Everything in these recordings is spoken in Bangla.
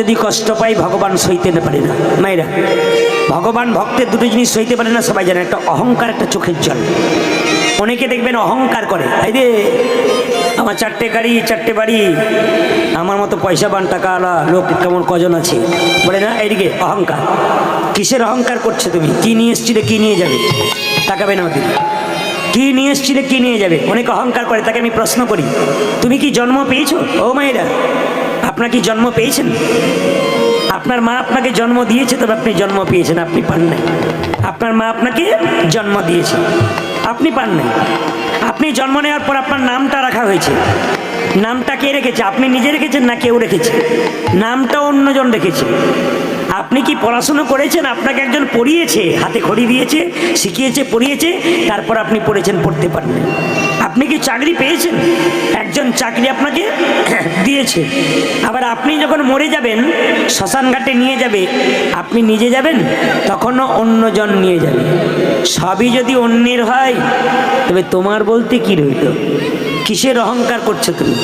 যদি কষ্ট পায় ভগবান সইতে পারে না। মায়েরা, ভগবান ভক্তের দুটো জিনিস সইতে পারে না সবাই জানে, একটা অহংকার, একটা চোখের জল। অনেকে দেখবেন অহংকার করে, এই রে আমার 4টে গাড়ি 4টে বাড়ি, আমার মতো পয়সাবান টাকাওয়ালা লোক কেমন কজন আছে, বলে না? এইদিকে অহংকার। কিসের অহংকার করছে তুমি? কি নিয়ে এসছিলে, কি নিয়ে যাবে? তাকাবে না ওদিকে, কি নিয়ে এসছিলে, কি নিয়ে যাবে? অনেক অহংকার করে। তাকে আমি প্রশ্ন করি, তুমি কি জন্ম পেয়েছো? ও মায়েরা, আপনার কি জন্ম পেয়েছেন? আপনার মা আপনাকে জন্ম দিয়েছে, তবে আপনি জন্ম পেয়েছেন, আপনি পান নাই। আপনার মা আপনাকে জন্ম দিয়েছে, আপনি পান নাই। আপনি জন্ম নেওয়ার পর আপনার নামটা রাখা হয়েছে। নামটা কে রেখেছে? আপনি নিজে রেখেছেন না কেউ রেখেছে? নামটা অন্যজন রেখেছে। আপনি কি পড়াশুনো করেছেন? আপনাকে একজন পড়িয়েছে, হাতে খড়ি দিয়েছে, শিখিয়েছে, পড়িয়েছে, তারপর আপনি পড়েছেন, পড়তে পারেন। আপনি কি চাকরি পেয়েছেন? একজন চাকরি আপনাকে দিয়েছে। আবার আপনি যখন মরে যাবেন, শ্মশান ঘাটে নিয়ে যাবে, আপনি নিজে যাবেন? তখনও অন্যজন নিয়ে যাবে। সবই যদি অন্যের হয়, তবে তোমার বলতে কি রইল? কিসের অহংকার করছো তুমি?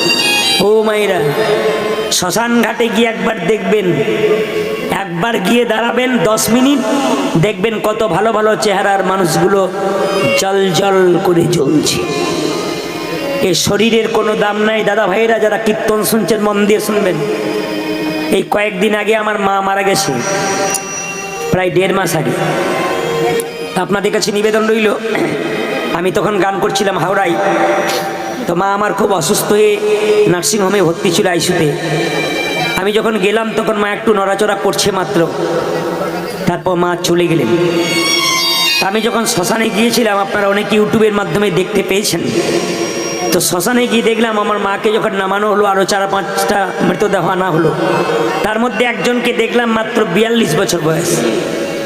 ও মায়েরা, শ্মশান ঘাটে গিয়ে একবার দেখবেন, একবার গিয়ে দাঁড়াবেন 10 মিনিট, দেখবেন কত ভালো ভালো চেহারার মানুষগুলো জল জল করে জ্বলছে। এই শরীরের কোনো দাম নাই। দাদা ভাইয়েরা, যারা কীর্তন শুনছেন, মন দিয়ে শুনবেন। এই কয়েকদিন আগে আমার মা মারা গেছে, প্রায় 1.5 মাস আগে। আপনাদের কাছে নিবেদন রইল, আমি তখন গান করছিলাম হাওড়ায়। তো মা আমার খুব অসুস্থ হয়ে নার্সিংহোমে ভর্তি ছিল, আইসিউতে। আমি যখন গেলাম তখন মা একটু নড়াচড়া করছে মাত্র, তারপর মা চলে গেলেন। আমি যখন শ্মশানে গিয়েছিলাম, আপনারা অনেকে ইউটিউবের মাধ্যমে দেখতে পেয়েছেন, তো শ্মশানে গিয়ে দেখলাম আমার মাকে যখন নামানো হলো, আরও 4-5টা মৃতদেহ আনা হলো। তার মধ্যে একজনকে দেখলাম মাত্র 42 বছর বয়স,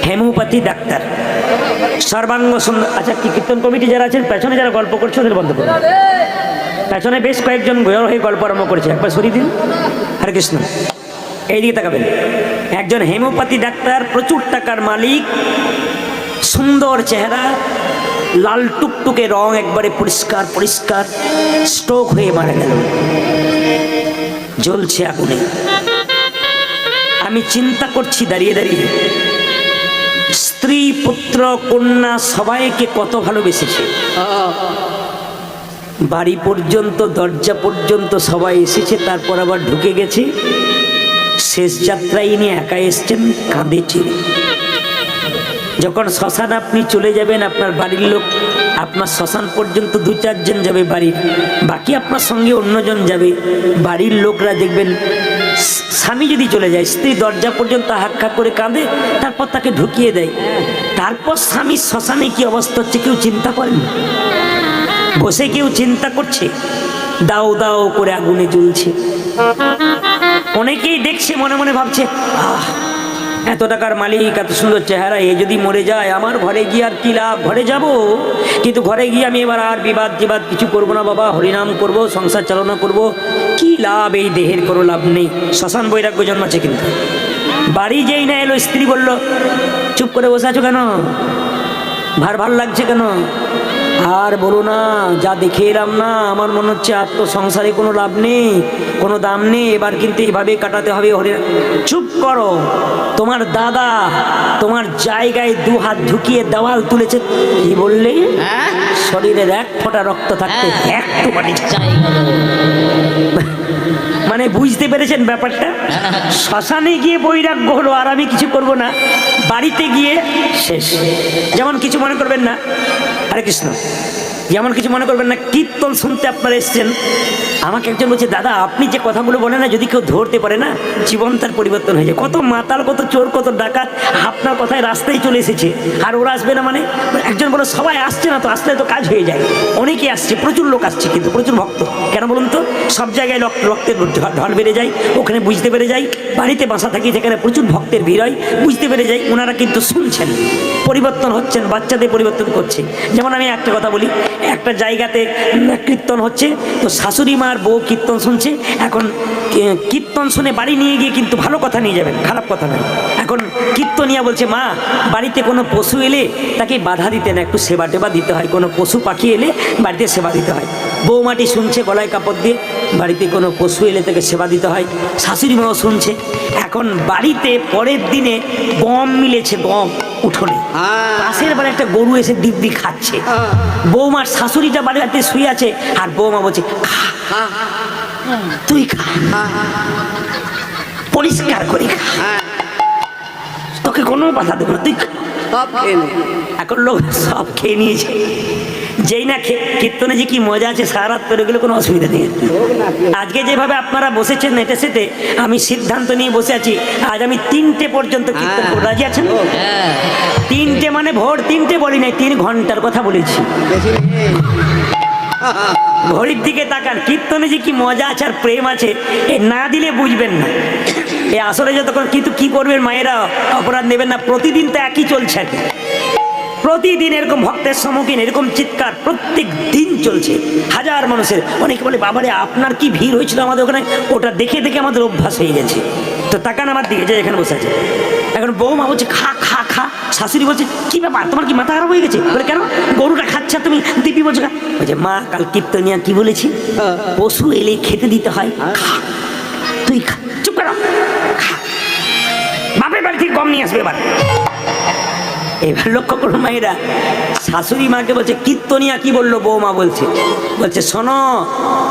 হেমিওপ্যাথি ডাক্তার, সর্বাঙ্গ সুন্দর। আচ্ছা, কি কীর্তন কমিটি যারা আছেন, পেছনে যারা গল্প করছে ওদের বন্ধ করুন। পেছনে বেশ কয়েকজন বের হয়ে গল্প আরম্ভ করেছে, একবার সরিয়ে দিন। হরে কৃষ্ণ। এইদিকে তাকাবেন। একজন হেমিওপ্যাথি ডাক্তার, প্রচুর টাকার মালিক, সুন্দর চেহারা, লাল টুকটুকে রং, একবারে পরিষ্কার পরিষ্কার। স্ট্রোক হয়ে মারা গেল, জ্বলছে আগুনে। আমি চিন্তা করছি দাঁড়িয়ে দাঁড়িয়ে, স্ত্রী পুত্র কন্যা সবাইকে কত ভালোবেসেছে। বাড়ি পর্যন্ত, দরজা পর্যন্ত সবাই এসেছে, তারপর আবার ঢুকে গেছে। শেষ যাত্রায় ইনি একা এসছেন, কাঁদেছে। যখন শ্মশান আপনি চলে যাবেন, আপনার বাড়ির লোক আপনার শ্মশান পর্যন্ত 2-4 জন যাবে বাড়ির, বাকি আপনার সঙ্গে অন্যজন যাবে। বাড়ির লোকরা দেখবেন, স্বামী যদি চলে যায়, স্ত্রী দরজা পর্যন্ত হাক্কা করে কাঁদে, তারপর তাকে ঢুকিয়ে দেয়। তারপর স্বামীর শ্মশানে কি অবস্থা হচ্ছে কেউ চিন্তা করেন? বসে কেউ চিন্তা করছে? দাও দাও করে আগুনে জ্বলছে। অনেকেই দেখছে, মনে মনে ভাবছে, আহ, এত টাকার মালিক, এত সুন্দর চেহারা, এ যদি মরে যায়, আমার ঘরে গিয়ে আর কি লাভ? ঘরে যাব, কিন্তু ঘরে গিয়ে আমি এবার আর বিবাদ টিবাদ কিছু করবো না বাবা, হরিনাম করব, সংসার চালনা করব, কি লাভ? এই দেহের কোনো লাভ নেই। শ্মশান বৈরাগ্য জন্মাচ্ছে। কিন্তু বাড়ি যেই না এলো, স্ত্রী বলল, চুপ করে বসে আছো কেন? ভার লাগছে কেন? আর বলো না, যা দেখে এলাম না, আমার মনে হচ্ছে আর তো সংসারে কোনো লাভ নেই, কোনো দাম নেই, এবার কিন্তু এইভাবে কাটাতে হবে। চুপ করো। তোমার দাদা তোমার জায়গায় 2 হাত ঢুকিয়ে দেওয়াল তুলেছে, কি বললে? শরীরের 1 ফোঁটা রক্ত থাকতে একটু মাটি চাই। মানে বুঝতে পেরেছেন ব্যাপারটা? শ্মশানে গিয়ে বৈরাগ্য হলো, আর আমি কিছু করব না। বাড়িতে গিয়ে শেষ। যেমন কিছু মনে করবেন না, হরে কৃষ্ণ, যেমন কিছু মনে করবেন না, কীর্তন শুনতে আপনারা এসছেন, আমাকে একজন বলছে, দাদা আপনি যে কথাগুলো বলেন না, যদি কেউ ধরতে পারে না, জীবন তার পরিবর্তন হয়ে যায়। কত মাতাল, কত চোর, কত ডাকাত আপনার কথায় রাস্তায় চলে এসেছে, আর ওরা আসবে না? মানে একজন বলে, সবাই আসছে না তো, আসলে তো কাজ হয়ে যায়। অনেকে আসছে, প্রচুর লোক আসছে, কিন্তু প্রচুর ভক্ত। কেন বলুন তো? সব জায়গায় রক্তের ঢল বেড়ে যায়, ওখানে বুঝতে পেরে যাই। বাড়িতে বাসা থাকি, সেখানে প্রচুর ভক্তের ভিড় হয়, বুঝতে পেরে যাই ওনারা কিন্তু শুনছেন, পরিবর্তন হচ্ছেন, বাচ্চাদের পরিবর্তন করছে। যেমন আমি একটা কথা বলি, একটা জায়গাতে কীর্তন হচ্ছে, তো শাশুড়ি মার বউ কীর্তন শুনছে। এখন কীর্তন শুনে বাড়ি নিয়ে গিয়ে কিন্তু ভালো কথা নিয়ে যাবেন, খারাপ কথা নয়। এখন কীর্তনিয়া বলছে, মা বাড়িতে কোনো পশু এলে তাকে বাধা দিতে না, একটু সেবা টেবা দিতে হয়। কোনো পশু পাখি এলে বাড়িতে সেবা দিতে হয়। বৌমাটি শুনছে গলায় কাপড় দিয়ে, বাড়িতে কোনো পশু এলে তাকে সেবা দিতে হয়। শাশুড়ি মাও শুনছে। এখন বাড়িতে পরের দিনে গম মিলেছে, গম উঠোনে, পাশের বাড়ি একটা গরু এসে দিব্যি খাচ্ছে। বৌমার শাশুড়িটা বাড়িতে শুয়ে আছে, আর বৌমা বলছে খা, তুই খা, পরিষ্কার করে খা, তোকে কোনো বাধা দেবো না, তুই খা। এখন লোক সব খেয়ে নিয়েছে। যেই না কীর্তনে যে কি মজা আছে, সারা রাত করে গেলে কোনো অসুবিধা নেই। আজকে যেভাবে আপনারা বসেছেন নেটে সেটে, আমি সিদ্ধান্ত নিয়ে বসে আছি, আজ আমি 3টে পর্যন্ত কীর্তন করব। রাজি আছেন? 3টে মানে ভোর 3টে বলি নাই, 3 ঘন্টার কথা বলেছি। ঘড়ির দিকে তাকান, কীর্তনে যে কি মজা আছে আর প্রেম আছে, এ না দিলে বুঝবেন না। এ আসলে যতক্ষণ, কিন্তু কি করবেন মায়েরা, অপরাধ নেবেন না, প্রতিদিন তো একই চলছে। প্রতিদিন এরকম ভক্তের সম্মুখীন এরকম চিৎকার প্রত্যেক দিন চলছে, হাজার মানুষের। অনেকে বলে বাবারে আপনার কি ভিড় হয়েছিল আমাদের ওখানে, ওটা দেখে দেখে আমাদের অভ্যাস হয়ে গেছে। তো তাকান আমার দিকে, যে এখানে বসে আছে। এখন বৌমা বলছে খা খা খা, শাশুড়ি বলছে কি ব্যাপার তোমার কি মাথা খারাপ হয়ে গেছে? বলে কেন, গরুটা খাচ্ছে তুমি দিবি বলছো? বলছে মা কাল কীর্তনিয়া কি বলেছি, পশু এলে খেতে দিতে হয়, খা, তুই খা, চুপ কর, খা, বাপের বাড়ি থেকে গম নিয়ে আসবে এবার। এবার লক্ষ্য করুন মায়েরা, শাশুড়ি মাকে বলছে কীর্তনিয়া কি বললো? বৌমা বলছে শোনো,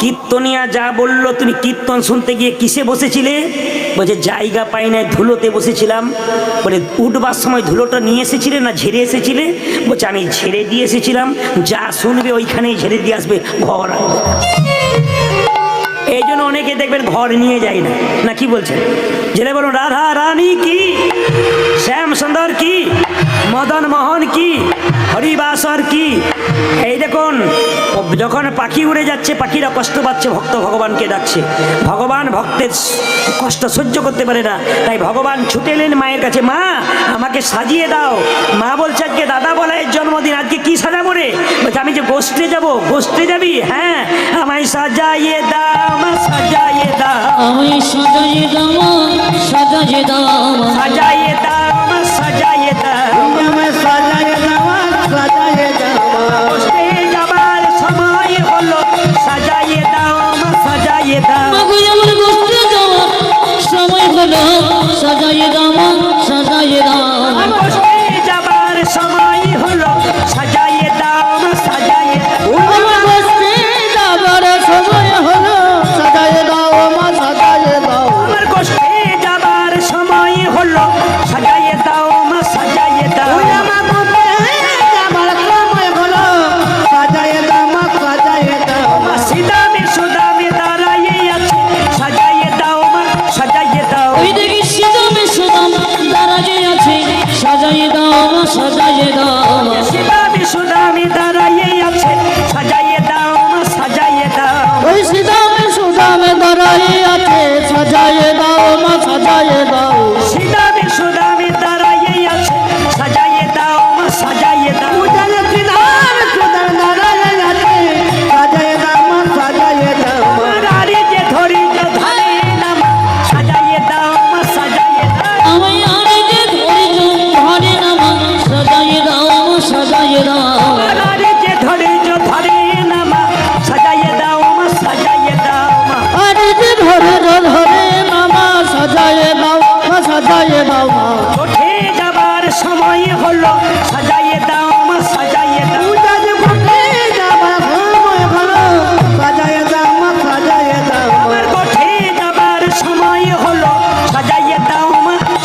কীর্তনিয়া যা বললো, তুমি কীর্তন শুনতে গিয়ে কিসে বসেছিলে? বলছে জায়গা পাই নাই, ধুলোতে বসেছিলাম। বলে উঠবার সময় ধুলোটা নিয়ে এসেছিলে না ঝেড়ে এসেছিলে? বলছে আমি ঝেড়ে দিয়ে এসেছিলাম, যা শুনবে ওইখানেই ঝেড়ে দিয়ে আসবে, ঘর আনবে। এই জন্য অনেকে দেখবেন ঘর নিয়ে যায় না, না কি বলছেন? জেনে বলুন রাধা রানী কি, শ্যাম সুন্দর কি, মদন মোহন কি, হরিবাসর কি। এই দেখুন, যখন পাখি উড়ে যাচ্ছে, পাখিরা কষ্ট পাচ্ছে, ভক্ত ভগবানকে ডাকছে। ভগবান ভক্তের কষ্ট সহ্য করতে পারে না, তাই ভগবান ছুটে এলেন মায়ের কাছে, মা আমাকে সাজিয়ে দাও। মা বলছে আজকে দাদা বলাইয়ের জন্মদিন, আজকে কি সাজাবো রে? বলছে আমি যে গোষ্ঠে যাবো। গোষ্ঠে যাবি? হ্যাঁ, আমায় সাজাইয়ে দাও, সাজাইয়ে দাও, আমায় সাজাইয়ে দাও, সাজাইয়ে দাও, সাজাইয়ে দাও, সাজাইয়ে দাও, আমায় সাজাইয়ে দাও, সাজাইয়ে দাও। গোষ্ঠে যাবার সময় হলো, সাজাইয়ে দাও, সাজাইয়ে দাও। মাগো আমার গোষ্ঠে যাওয়ার সময় হলো, সাজাইয়ে দাও, সাজাইয়ে দাও। গোষ্ঠে যাবার সময় হলো, সাজাইয়ে দাও, সাজাইয়ে দাও। আমার গোষ্ঠে যাবার সময় হলো, সাজাইয়ে দাও, মা সাজাইয়ে দাও। আমার গোষ্ঠে যাবার সময় হলো, সাজাইয়ে দাও, সাজাইয়ে দাও। আমার বুকে আমার সময় হলো, সাজাইয়ে দাও, মা সাজাইয়ে দাও। সিদামে সুদামে দাঁড়াইয়ে আছে, সাজাইয়ে দাও, সাজাইয়ে দাও। ওই দেখি সিদামে সুদাম দাঁড়াইয়ে আছে, সাজাইয়ে দাও, সাজাইয়ে দাও। সিদামে সুদামে দাঁড়াইয়ে আছে, সাজাইয়ে দাও, সাজাইয়ে দাও। ওই সিদামে সুদামে দাঁড়াইয়ে আছে, সাজাইয়ে দাও, মা সাজাইয়ে দাও। সিদামে সুদামে দাঁড়াইয়ে আছে, সাজাইয়ে দাও, সাজাইয়ে দাও। উজালে সিদামে সুদামে দাঁড়াইয়ে আছে, সাজাইয়ে দাও, মা সাজাইয়ে দাও। আমার আরে যে ধরি যে ধরে নাম, সাজাইয়ে দাও, সাজাইয়ে দাও। আমায় আরে যে ধরে ধরে নামা, সাজাইয়ে দাও, সাজাইয়ে দাও। আমার আরে যে ধরে যে ধরে নাম, সাজাইয়ে দাও, সাজাইয়ে দাও। আরে যে ধরে ধরে মামা সাজাইয়ে দাও, মা সাজাইয়ে দাও। মা উঠে যাবার সময় হলো, সাজাইয়ে দাও, সাজাইয়ে দাও। উজালে বুকে যাবার সময় হলো, সাজাইয়ে দাও, মা সাজাইয়ে দাও। আমার উঠে যাবার সময় হলো, সাজাইয়ে দাও,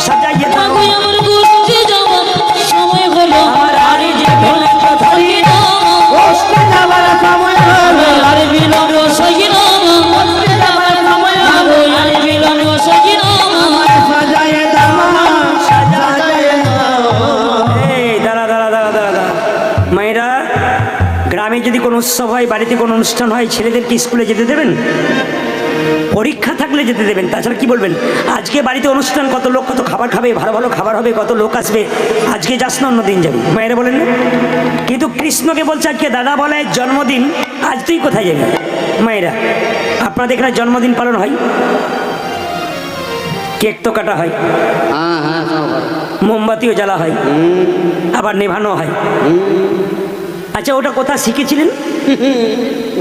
সাজাইয়ে দাও। মাগো আমার গোষ্ঠে যাওয়ার সময় হলো, আমার আরে যে ধরে যে ধরে সাজিয়ে দাও। কষ্টে যাবার সময় হলো, আরে বিলম্ব সাজিয়ে দাও, কষ্টে যাবার সময় মাগো হলো, আরে বিলম্ব সাজিয়ে দাও। সাজাইয়ে দাও, মা সাজাইয়ে দাও। এই দাঁড়া দাঁড়া দাঁড়া দাঁড়া দাঁড়া। মায়েরা, গ্রামে যদি কোনো উৎসব হয়, বাড়িতে কোনো অনুষ্ঠান হয়, ছেলেদেরকে স্কুলে যেতে দেবেন? পরীক্ষা থাকলে যেতে দেবেন, তাছাড়া কি বলবেন আজকে বাড়িতে অনুষ্ঠান, কত লোক কত খাবার খাবে, ভালো ভালো খাবার হবে, কত লোক আসবে, আজকে যাস না অন্য দিন যাবি, মায়েরা বলেন না? কিন্তু কৃষ্ণকে বলছে আজকে দাদা বলাইয়ের জন্মদিন, আজ তুই কোথায় যাবি? মায়েরা, আপনাদের এখানে জন্মদিন পালন হয়, কেক তো কাটা হয়, মোমবাতিও জ্বালা হয়, আবার নেভানো হয়। আচ্ছা, ওটা কোথায় শিখেছিলেন?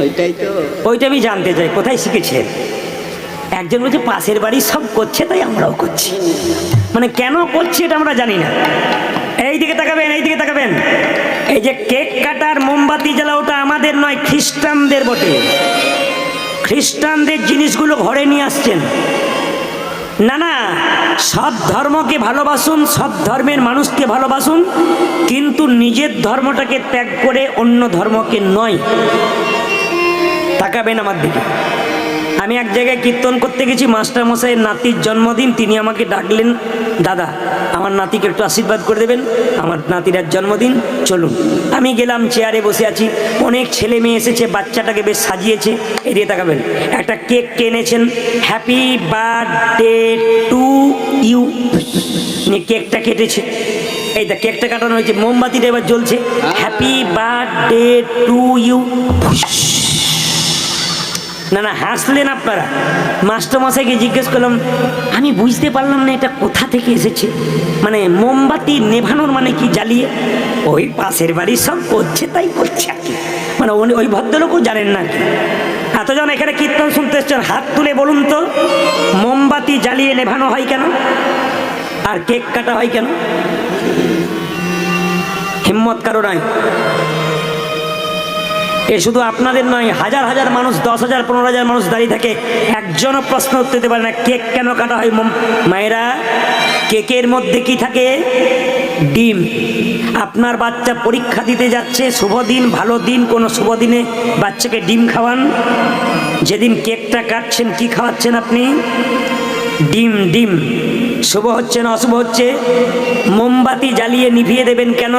ওইটাই তো। ওইটা আমি জানতে চাই, কোথায় শিখেছিলেন? একজন বলছে পাশের বাড়ি সব করছে তাই আমরাও করছি। মানে কেন করছি এটা আমরা জানি না। এই দিকে তাকাবেন, এই দিকে তাকাবেন। এই যে কেক কাটার মোমবাতি জ্বালা, ওটা আমাদের নয়, খ্রিস্টানদের বটে। খ্রিস্টানদের জিনিসগুলো ঘরে নিয়ে আসছেন। না না, সব ধর্মকে ভালোবাসুন, সব ধর্মের মানুষকে ভালোবাসুন, কিন্তু নিজের ধর্মটাকে ত্যাগ করে অন্য ধর্মকে নয়। তাকাবেন আমার দিকে। আমি এক জায়গায় কীর্তন করতে গেছি, মাস্টার মশাইয়ের নাতির জন্মদিন। তিনি আমাকে ডাকলেন, দাদা আমার নাতিকে একটু আশীর্বাদ করে দেবেন, আমার নাতির আজ জন্মদিন, চলুন। আমি গেলাম, চেয়ারে বসে আছি, অনেক ছেলে মেয়ে এসেছে, বাচ্চাটাকে বেশ সাজিয়েছে। এদিকে তাকাবেন, একটা কেক এনেছেন, হ্যাপি বার্থডে টু ইউ, কেকটা কেটেছে। এই দা কেকটা কাটানো হয়েছে, মোমবাতিটা এবার জ্বলছে, হ্যাপি বার্থডে টু ইউ। না না, হাসলেন আপনারা। মাস্টারমশাইকে জিজ্ঞেস করলাম, আমি বুঝতে পারলাম না এটা কোথা থেকে এসেছে, মানে মোমবাতি নেভানোর মানে কি জ্বালিয়ে? ওই পাশের বাড়ি সব করছে তাই করছে আর কি, মানে ওই ভদ্রলোকও জানেন না কি। এতজন এখানে কীর্তন শুনতে এসছেন, হাত তুলে বলুন তো, মোমবাতি জ্বালিয়ে নেভানো হয় কেন আর কেক কাটা হয় কেন? হিম্মত কারো নাই। এ শুধু আপনাদের নয়, হাজার হাজার মানুষ, 10,000 15,000 মানুষ দাঁড়িয়ে থাকে, একজনও প্রশ্ন উত্তর দিতে পারে না কেক কেন কাটা হয়। মায়েরা, কেকের মধ্যে কি থাকে? ডিম। আপনার বাচ্চা পরীক্ষা দিতে যাচ্ছে, শুভ দিন, ভালো দিন, কোনো শুভ দিনে বাচ্চাকে ডিম খাওয়ান। যেদিন কেকটা কাটছেন কি খাওয়াচ্ছেন আপনি? ডিম। ডিম শুভ হচ্ছে না অশুভ হচ্ছে? মোমবাতি জ্বালিয়ে নিভিয়ে দেবেন কেন?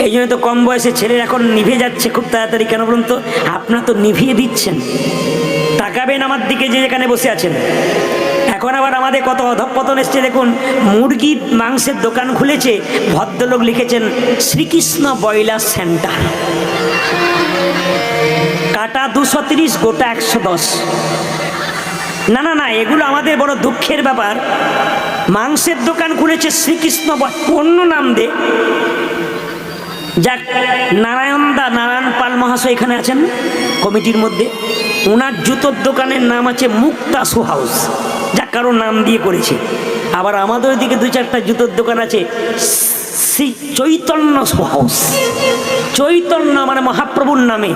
এই জন্য তো কম বয়সে ছেলের এখন নিভে যাচ্ছে খুব তাড়াতাড়ি। কেন বলুন তো? আপনারা তো নিভিয়ে দিচ্ছেন। তাকাবেন আমার দিকে, যে যেখানে বসে আছেন। এখন আবার আমাদের কত অধঃপতন এসছে দেখুন। মুরগির মাংসের দোকান খুলেছে, ভদ্রলোক লিখেছেন শ্রীকৃষ্ণ ব্রয়লার সেন্টার, কাটা 230, গোটা 110। না না না, এগুলো আমাদের বড় দুঃখের ব্যাপার। মাংসের দোকান খুলেছে শ্রীকৃষ্ণ, অন্য নাম দে। যাক, নারায়ণ পাল মহাশয় এখানে আছেন কমিটির মধ্যে, ওনার জুতোর দোকানের নাম আছে মুক্তা শু হাউস, যাক কারো নাম দিয়ে করেছে। আবার আমাদের দিকে 2-4টা জুতোর দোকান আছে, শ্রী চৈতন্য শু হাউস। চৈতন্য মানে মহাপ্রভুর নামে,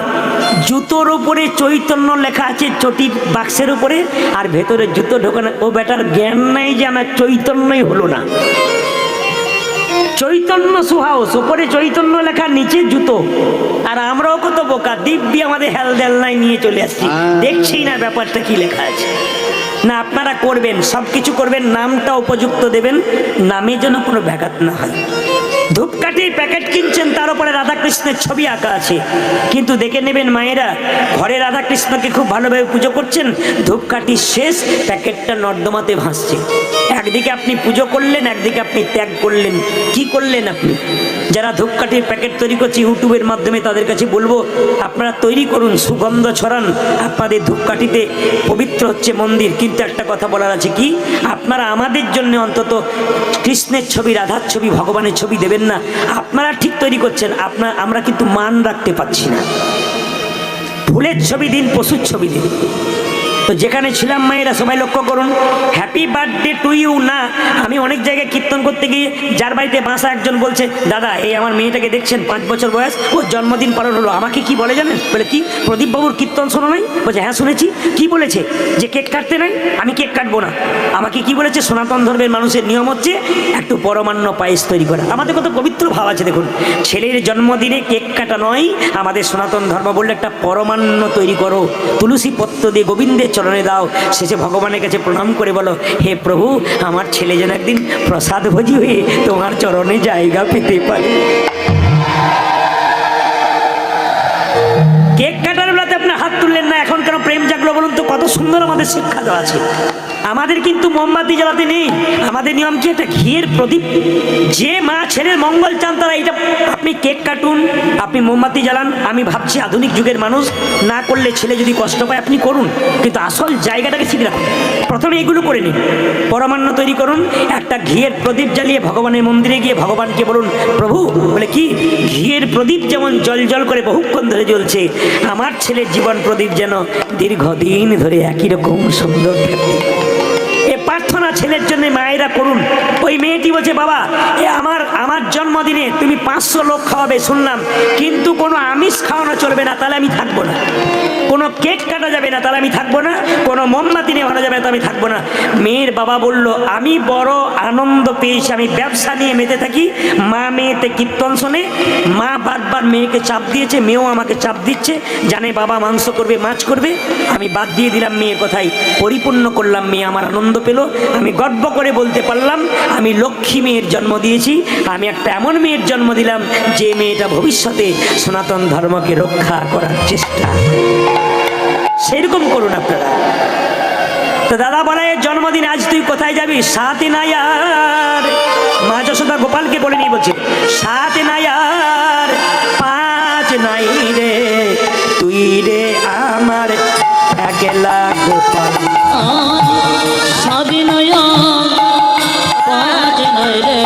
জুতোর উপরে চৈতন্য লেখা আছে চটির বাক্সের উপরে, আর ভেতরে জুতো ঢোকানো। ও বেটার জ্ঞান নাই যে আমার চৈতন্যই হলো না। চৈতন্য শু হাউস, উপরে চৈতন্য লেখা, নিচে জুতো। আর আমরাও কত বোকা, দিব্যি আমাদের হেলদেল নাই নিয়ে চলে আসছি, দেখছি না ব্যাপারটা কি লেখা আছে। না, আপনারা করবেন, সব কিছু করবেন, নামটা উপযুক্ত দেবেন, নামে যেন কোনো ব্যাঘাত না হয়। ধূপকাঠির প্যাকেট কিনছেন, তার উপরে রাধাকৃষ্ণের ছবি আঁকা আছে, কিন্তু দেখে নেবেন মায়েরা, ঘরে রাধাকৃষ্ণকে খুব ভালোভাবে পুজো করছেন, ধূপকাঠি শেষ, প্যাকেটটা নর্দমাতে ভাসছে। একদিকে আপনি পুজো করলেন, একদিকে আপনি ত্যাগ করলেন। কি করলেন আপনি? যারা ধূপকাঠির প্যাকেট তৈরি করছে ইউটিউবের মাধ্যমে, তাদের কাছে বলবো আপনারা তৈরি করুন, সুগন্ধ ছড়ান, আপনাদের ধূপকাঠিতে পবিত্র হচ্ছে মন্দির। কিন্তু একটা কথা বলার আছে, কি আপনারা আমাদের জন্য অন্তত কৃষ্ণের ছবি, রাধার ছবি, ভগবানের ছবি দেবেন না। আপনারা ঠিক তৈরি করছেন, আমরা কিন্তু মান রাখতে পারছি না। ফুলের ছবি দিন, পশুর ছবি দিন। তো যেখানে ছিলাম মায়েরা সবাই লক্ষ্য করুন, হ্যাপি বার্থডে টু ইউ না। আমি অনেক জায়গায় কীর্তন করতে গিয়ে, যার বাড়িতে বাসা, একজন বলছে, দাদা এই আমার মেয়েটাকে দেখছেন, 5 বছর বয়স, ওর জন্মদিন পালন হলো। আমাকে কি বলে জানেন? বলে কি, প্রদীপ বাবুর কীর্তন শোনো নাই? বলছে হ্যাঁ শুনেছি। কি বলেছে? যে কেক কাটতে নাই। আমি কেক কাটবো না। আমাকে কি বলেছে? সনাতন ধর্মের মানুষের নিয়ম হচ্ছে একটু পরমান্ন পায়েস তৈরি করা। আমাদের কত পবিত্র ভাব আছে দেখুন। ছেলের জন্মদিনে কেক কাটা নয়, আমাদের সনাতন ধর্ম বললে একটা পরমান্ন তৈরি করো, তুলসী পত্র দিয়ে গোবিন্দের চরণে দাও, শেষে ভগবানের কাছে প্রণাম করে বলো, হে প্রভু, আমার ছেলে যেন একদিন প্রসাদ ভোজি হয়ে তোমার চরণে জায়গা পেতে পারে। কেক কাটার বেলাতে আপনার হাত তুললেন না, এখন কেন প্রেম জাগলো বলুন তো? কত সুন্দর আমাদের শিক্ষা দেওয়া আছে। আমাদের কিন্তু মোমবাতি জ্বালাতে নেই, আমাদের নিয়ম কি একটা ঘিয়ের প্রদীপ। যে মা ছেলের মঙ্গল চান তারা এটা, আপনি কেক কাটুন, আপনি মোমবাতি জ্বালান। আমি ভাবছি আধুনিক যুগের মানুষ না করলে ছেলে যদি কষ্ট পায় আপনি করুন, কিন্তু আসল জায়গাটাকে ঠিক রাখুন। প্রথমে এগুলো করে নিন, পরমান্ন তৈরি করুন, একটা ঘিয়ের প্রদীপ জ্বালিয়ে ভগবানের মন্দিরে গিয়ে ভগবানকে বলুন, প্রভু বলে কি ঘিয়ের প্রদীপ যেমন জল জল করে বহুক্ষণ ধরে জ্বলছে, আমার ছেলের জীবন প্রদীপ যেন দীর্ঘদিন ধরে একই রকম সুন্দর থাকে। এ প্রার্থনা ছেলের জন্য মায়েরা করুন। ওই মেয়েটি বলছে, বাবা এ আমার জন্মদিনে তুমি 500 লোক খাওয়াবে শুনলাম, কিন্তু কোনো আমিষ খাওয়ানো চলবে না, তাহলে আমি থাকবো না। কোনো কেক কাটা যাবে না, তাহলে আমি থাকবো না। কোনো মোমবাতি নেওয়ানো যাবে না, তো আমি থাকবো না। মেয়ের বাবা বলল, আমি বড় আনন্দ পেয়েছি, আমি ব্যবসা নিয়ে মেতে থাকি। মা মেয়েতে কীর্তন শোনে, মা বারবার মেয়েকে চাপ দিয়েছে, মেয়েও আমাকে চাপ দিচ্ছে, জানে বাবা মাংস করবে মাছ করবে। আমি বাদ দিয়ে দিলাম মেয়ের কথাই, পরিপূর্ণ করলাম। মেয়ে আমার আনন্দ পেল, আমি গর্ব করে বলতে পারলাম আমি লক্ষ্মী মেয়ের জন্ম দিয়েছি। আমি একটা এমন মেয়ের জন্ম দিলাম যে মেয়েটা ভবিষ্যতে সনাতন ধর্মকে রক্ষা করার চেষ্টা। সেরকম করুন আপনারা। তো দাদা বলে, জন্মদিন আজ তুই কোথায় যাবি? সাথে নাই আর, মা যশোদা গোপালকে বলে নিয়ে বলছে, সাথে নাই আর 5 নাই রে, তুই রে আমার একলা গোপাল। স্বাধীন পাঁচ নয় রে,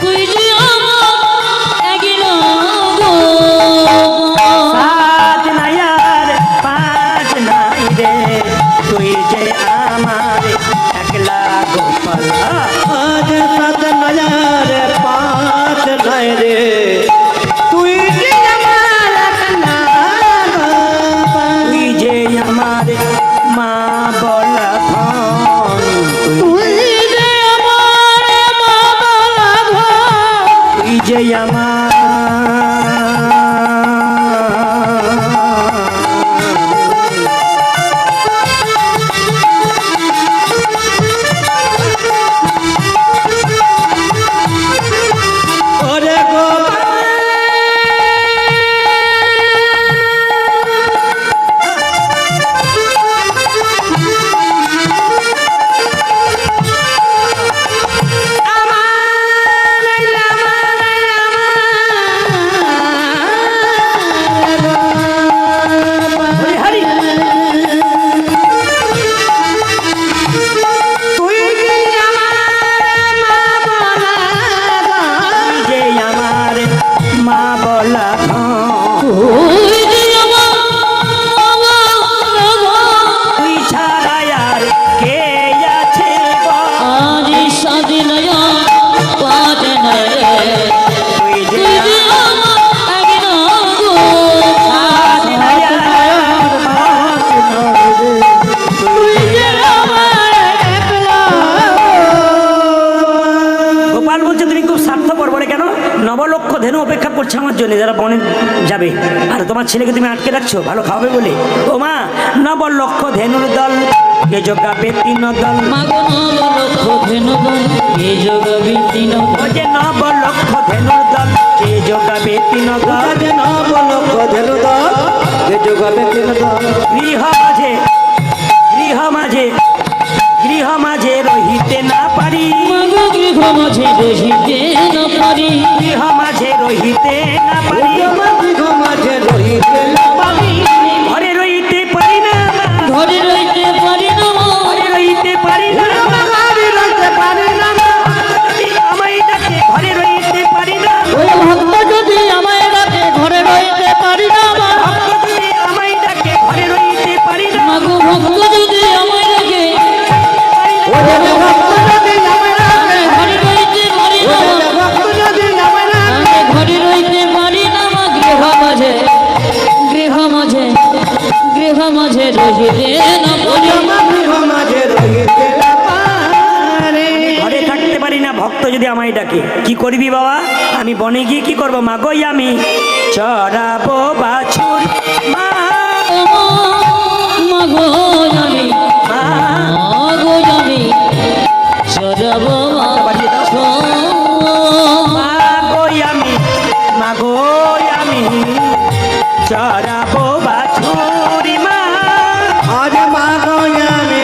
তুই যে আমার একলা সাত নাই আর 5 নাই রে, তুই যে আমার একলা গোপাল। আজ 7 নয়ার 5 নয় রে, তুই যে আমার একলা গোপাল। তুই যে আমার মা বলা ধন, তুই যে আমার মা বলা ঘর, তুই যে আমার ওরে গোপাল, হরি হরি। তুই যে আমার মা বলা তুই যে আমার মা বলা ধন, তুই যে আমার মা বলা ঘর, তুই ছাড়া আর কে আছে বল? আজ স্বাধীন পাঁচ নয় রে, তুই যে তুই যে আমার একলা সাত নাই আর 5 নয় রে, তুই যে গোপাল বলছে, তুমি খুব স্বার্থপর। বলে কেন? 9 লক্ষ ধেনু অপেক্ষা করছে আমার জন্য, যারা বনে যাবে, আর তোমার ছেলেকে তুমি আটকে রাখছো ভালো খাওয়াবে বলে। ও মা, 9 লক্ষ ধেনুর দল কে যোগাবে 3 দল। মাগো লক্ষ ধেনু দল, এ যোগাবে 3 দল। ও যে 9 লক্ষ ধেনুর দল কে যোগাবে 3 দল। আজ 9 লক্ষ ধেনু দল, কে যোগাবে 3 দল। গৃহ মাঝে গৃহ মাঝে গৃহ মাঝে রহিতে না পারি, মাগো গৃহ মাঝে রহিতে না পারি, গৃহ মাঝে রহিতে না পারি, গৃহ মাঝে রহিতে না পারি। ঘরে রইতে পারি না, ঘরে রইতে পারি না, ঘরে রইতে পারি না, ঘরে রইতে পারি না। যদি আমায় ডাকে ঘরে রইতে পারি না, ওই ভক্ত যদি আমায় ডাকে ঘরে রইতে পারি না, ভক্ত যদি আমায় ডাকে ঘরে রইতে পারি না, মাগো ভক্ত যদি আমায় ডাকে ওরে ভক্ত যদি আমার রাখে, ঘরে রইতে পারি না, ওরে ভক্ত যদি আমার রাখে, আমি ঘরে রইতে পারি না, মা গৃহ মাঝে গৃহ মাঝে গৃহ মাঝে রহিতে না পারি। আমার গৃহ মাঝে রহিতে না পারে। ঘরে থাকতে পারি না ভক্ত যদি আমায় ডাকে। কি করবি বাবা? আমি বনে গিয়ে কি করবো? মাগোই আমি চড়াবো বাছুর, মা মাগো আমি মা মাগো আমি চরব মাগোই আমি মাগোই আমি চড়াবো বাছুর, মা আজ মা গো আমি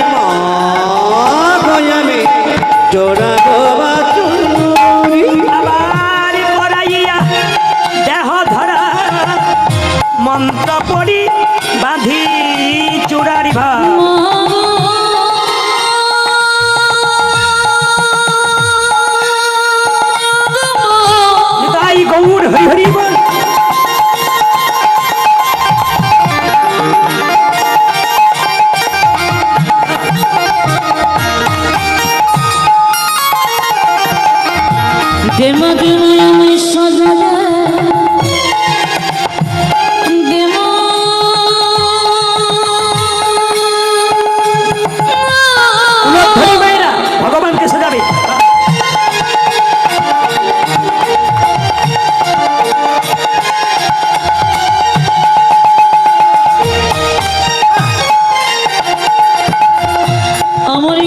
গেমা গেমা আমি সাজালে গেমা ধরি মায়েরা ভগবানকে সাজাবে। আমার